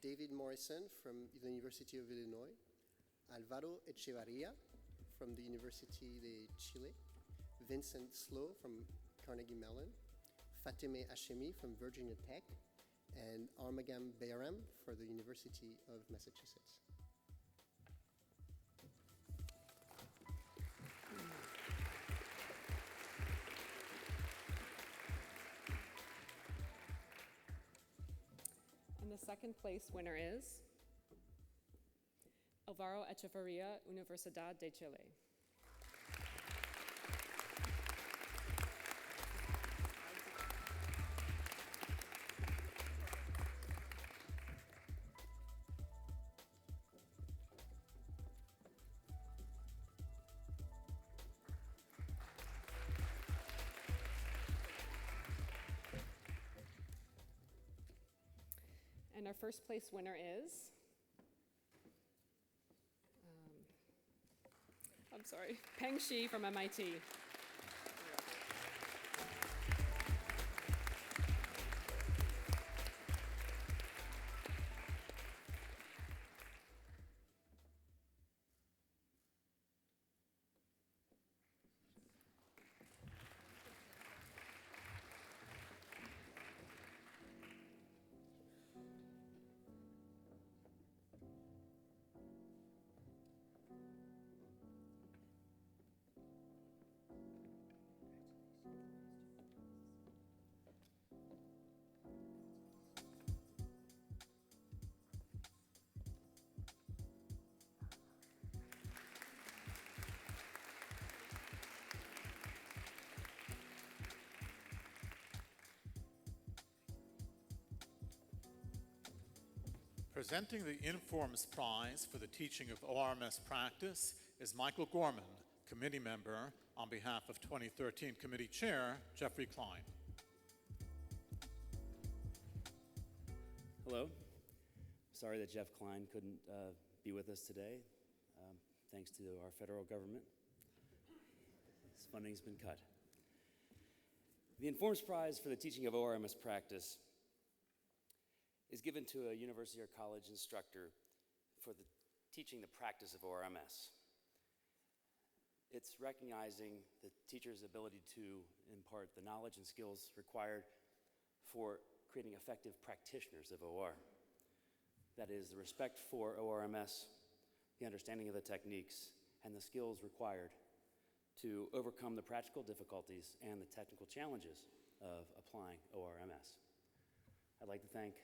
David Morrison from the University of Illinois, Alvaro Echevarria from the University de Chile, Vincent Slow from Carnegie Mellon, Fateme Hashemi from Virginia Tech, and Armagam Bayram for the University of Massachusetts. And the second place winner is Alvaro Echevarria, Universidad de Chile. And our first place winner is, Peng Shi from MIT. Presenting the Informs Prize for the teaching of ORMS practice is Michael Gorman, committee member, on behalf of 2013 committee chair, Jeffrey Klein. Hello. Sorry that Jeff Klein couldn't be with us today. Thanks to our federal government, his funding's been cut. The Informs Prize for the teaching of ORMS practice is given to a university or college instructor for teaching the practice of ORMS. It's recognizing the teacher's ability to impart the knowledge and skills required for creating effective practitioners of OR. That is, the respect for ORMS, the understanding of the techniques, and the skills required to overcome the practical difficulties and the technical challenges of applying ORMS. I'd like to thank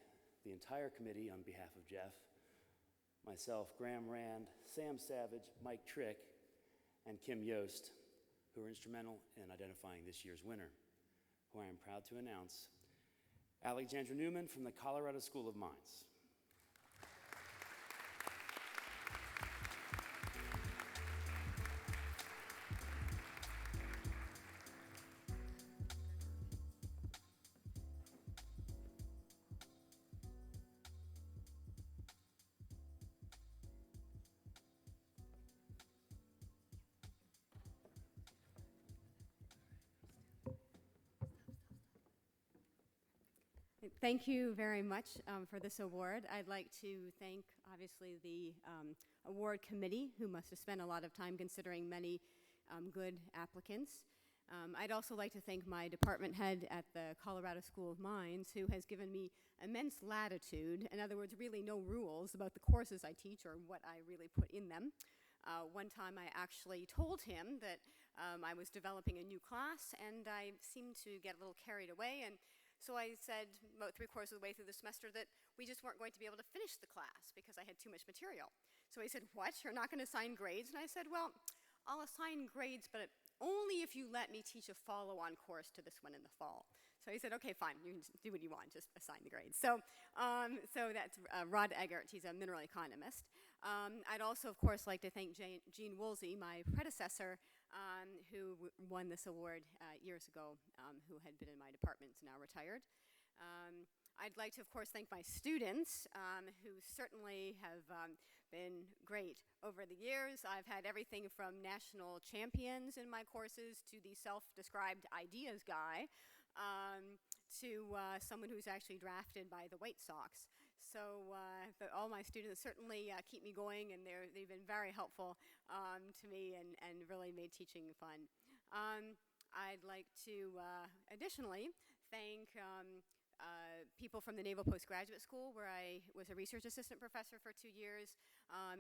the entire committee on behalf of Jeff, myself, Graham Rand, Sam Savage, Mike Trick, and Kim Yost, who were instrumental in identifying this year's winner, who I am proud to announce, Alexandra Newman from the Colorado School of Mines. Thank you very much for this award. I'd like to thank, obviously, the award committee, who must have spent a lot of time considering many good applicants. I'd also like to thank my department head at the Colorado School of Mines, who has given me immense latitude. In other words, really no rules about the courses I teach or what I really put in them. One time I actually told him that I was developing a new class, and I seemed to get a little carried away, and so I said about 3/4 of the way through the semester that we just weren't going to be able to finish the class because I had too much material. So he said, "What, you're not going to assign grades?" And I said, "Well, I'll assign grades, but only if you let me teach a follow-on course to this one in the fall." So he said, "Okay, fine, you can do what you want, just assign the grades." So that's Rod Eggert. He's a mineral economist. I'd also, of course, like to thank Gene Woolsey, my predecessor, who won this award years ago, who had been in my department, now retired. I'd like to, of course, thank my students, who certainly have been great over the years. I've had everything from national champions in my courses to the self-described ideas guy, to someone who's actually drafted by the White Sox. So all my students certainly keep me going, and they've been very helpful to me and really made teaching fun. I'd like to additionally thank people from the Naval Postgraduate School, where I was a research assistant professor for 2 years,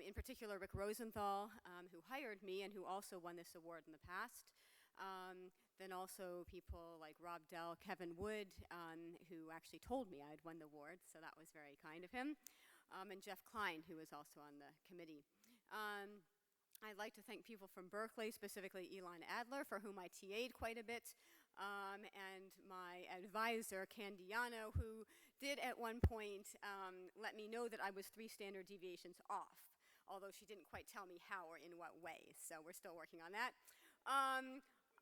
in particular Rick Rosenthal, who hired me and who also won this award in the past. Then also people like Rob Dell, Kevin Wood, who actually told me I'd won the award, so that was very kind of him, and Jeff Klein, who was also on the committee. I'd like to thank people from Berkeley, specifically Elon Adler, for whom I TA'd quite a bit, and my advisor, Candiano, who did at one point let me know that I was 3 standard deviations off, although she didn't quite tell me how or in what way, so we're still working on that.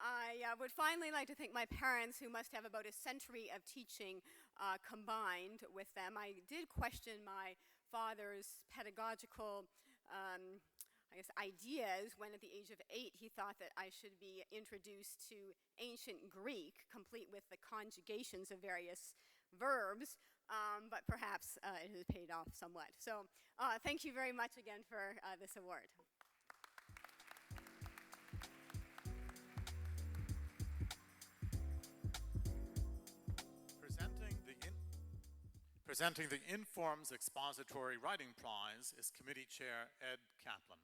I would finally like to thank my parents, who must have about a century of teaching combined with them. I did question my father's pedagogical ideas when at the age of 8 he thought that I should be introduced to ancient Greek, complete with the conjugations of various verbs, but perhaps it has paid off somewhat. So thank you very much again for this award. Presenting the Informs Expository Writing Prize is Committee Chair Ed Kaplan.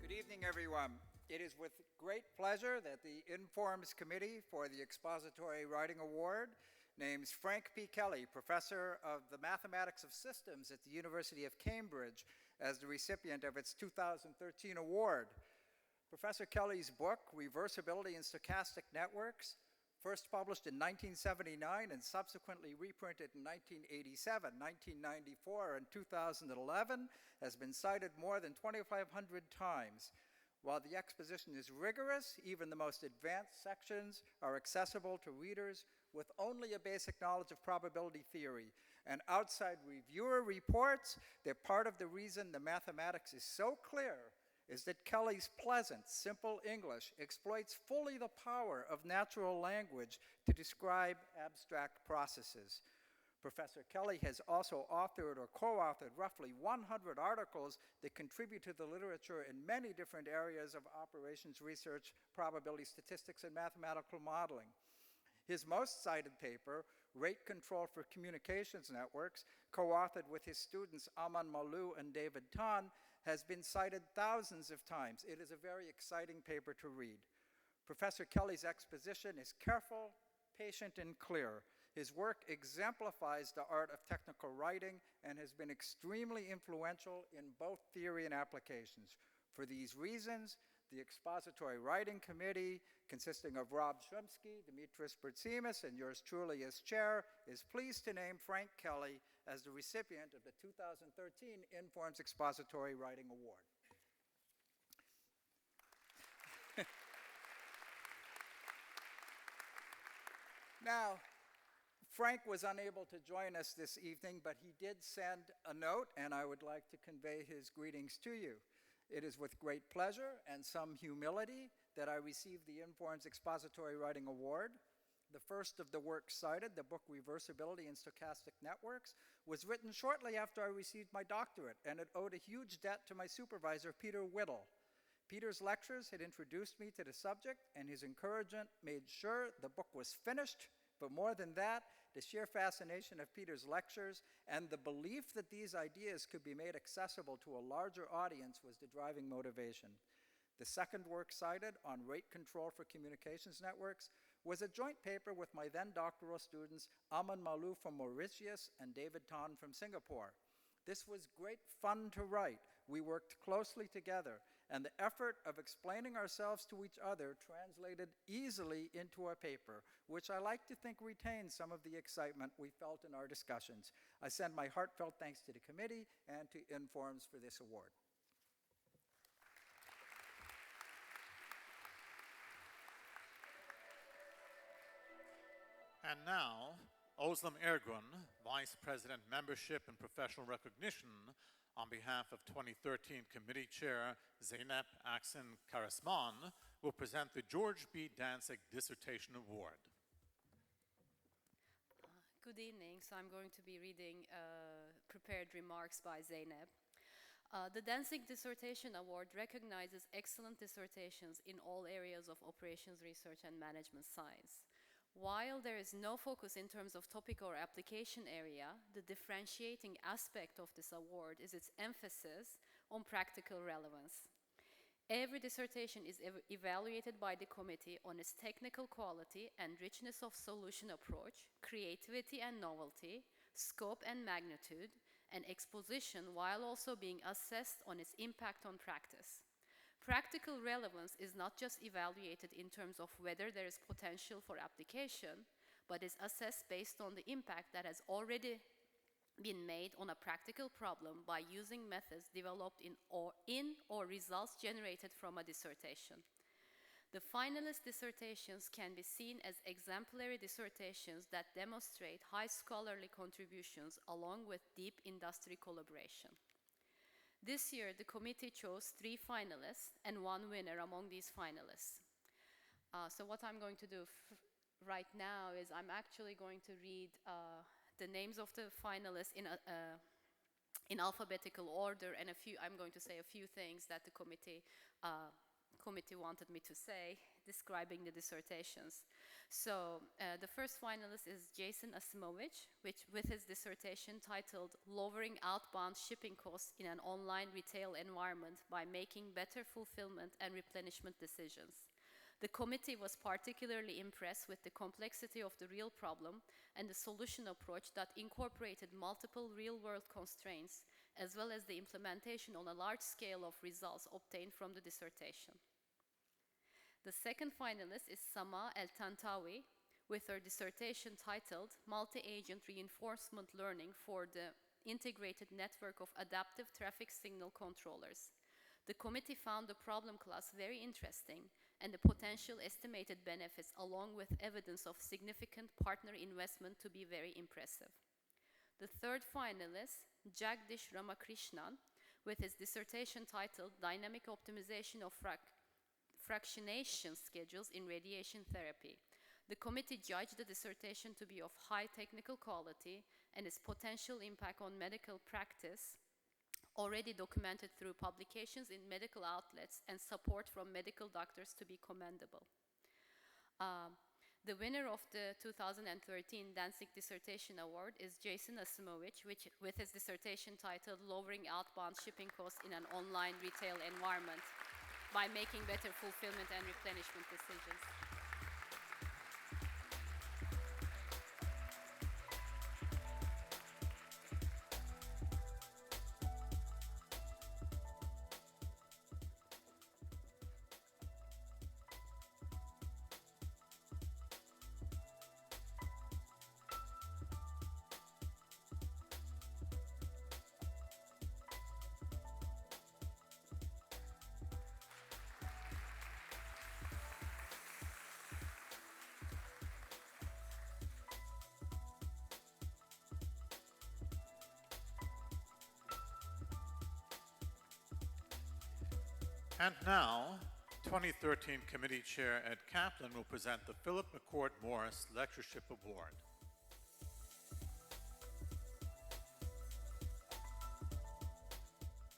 Good evening, everyone. It is with great pleasure that the Informs Committee for the Expository Writing Award names Frank P. Kelly, Professor of the Mathematics of Systems at the University of Cambridge, as the recipient of its 2013 award. Professor Kelly's book, Reversibility in Stochastic Networks, first published in 1979 and subsequently reprinted in 1987, 1994, and 2011, has been cited more than 2,500 times. While the exposition is rigorous, even the most advanced sections are accessible to readers with only a basic knowledge of probability theory. And outside reviewer reports that part of the reason the mathematics is so clear is that Kelly's pleasant, simple English exploits fully the power of natural language to describe abstract processes. Professor Kelly has also authored or co-authored roughly 100 articles that contribute to the literature in many different areas of operations research, probability statistics, and mathematical modeling. His most cited paper, Rate Control for Communications Networks, co-authored with his students Aman Malou and David Tan, has been cited thousands of times. It is a very exciting paper to read. Professor Kelly's exposition is careful, patient, and clear. His work exemplifies the art of technical writing and has been extremely influential in both theory and applications. For these reasons, the Expository Writing Committee, consisting of Rob Shumsky, Dimitris Bertsimis, and yours truly as chair, is pleased to name Frank Kelly as the recipient of the 2013 Informs Expository Writing Award. Now, Frank was unable to join us this evening, but he did send a note, and I would like to convey his greetings to you. It is with great pleasure and some humility that I received the Informs Expository Writing Award. The first of the works cited, the book Reversibility in Stochastic Networks, was written shortly after I received my doctorate, and it owed a huge debt to my supervisor, Peter Whittle. Peter's lectures had introduced me to the subject, and his encouragement made sure the book was finished. But more than that, the sheer fascination of Peter's lectures and the belief that these ideas could be made accessible to a larger audience was the driving motivation. The second work cited, on Rate Control for Communications Networks, was a joint paper with my then doctoral students Aman Malou from Mauritius and David Tan from Singapore. This was great fun to write. We worked closely together, and the effort of explaining ourselves to each other translated easily into a paper, which I like to think retains some of the excitement we felt in our discussions. I send my heartfelt thanks to the committee and to Informs for this award. And now, Özlem Ergun, Vice President Membership and Professional Recognition, on behalf of 2013 Committee Chair Zeynep Aksin Karasman, will present the George B. Danzig Dissertation Award. Good evening. So I'm going to be reading prepared remarks by Zeynep. The Danzig Dissertation Award recognizes excellent dissertations in all areas of operations research and management science. While there is no focus in terms of topic or application area, the differentiating aspect of this award is its emphasis on practical relevance. Every dissertation is evaluated by the committee on its technical quality and richness of solution approach, creativity and novelty, scope and magnitude, and exposition, while also being assessed on its impact on practice. Practical relevance is not just evaluated in terms of whether there is potential for application, but is assessed based on the impact that has already been made on a practical problem by using methods developed in or results generated from a dissertation. The finalist dissertations can be seen as exemplary dissertations that demonstrate high scholarly contributions along with deep industry collaboration. This year, the committee chose 3 finalists and 1 winner among these finalists. So what I'm going to do right now is I'm actually going to read the names of the finalists in alphabetical order, and I'm going to say a few things that the committee wanted me to say, describing the dissertations. So the first finalist is Jason Asimovich, with his dissertation titled Lowering Outbound Shipping Costs in an Online Retail Environment by Making Better Fulfillment and Replenishment Decisions. The committee was particularly impressed with the complexity of the real problem and the solution approach that incorporated multiple real-world constraints, as well as the implementation on a large scale of results obtained from the dissertation. The second finalist is Sama El-Tantawi, with her dissertation titled Multi-Agent Reinforcement Learning for the Integrated Network of Adaptive Traffic Signal Controllers. The committee found the problem class very interesting and the potential estimated benefits along with evidence of significant partner investment to be very impressive. The third finalist, Jagdish Ramakrishnan, with his dissertation titled Dynamic Optimization of Fractionation Schedules in Radiation Therapy. The committee judged the dissertation to be of high technical quality and its potential impact on medical practice, already documented through publications in medical outlets and support from medical doctors, to be commendable. The winner of the 2013 Danzig Dissertation Award is Jason Asimovich, with his dissertation titled Lowering Outbound Shipping Costs in an Online Retail Environment by Making Better Fulfillment and Replenishment Decisions. And now, 2013 Committee Chair Ed Kaplan will present the Philip McCourt Morris Lectureship Award.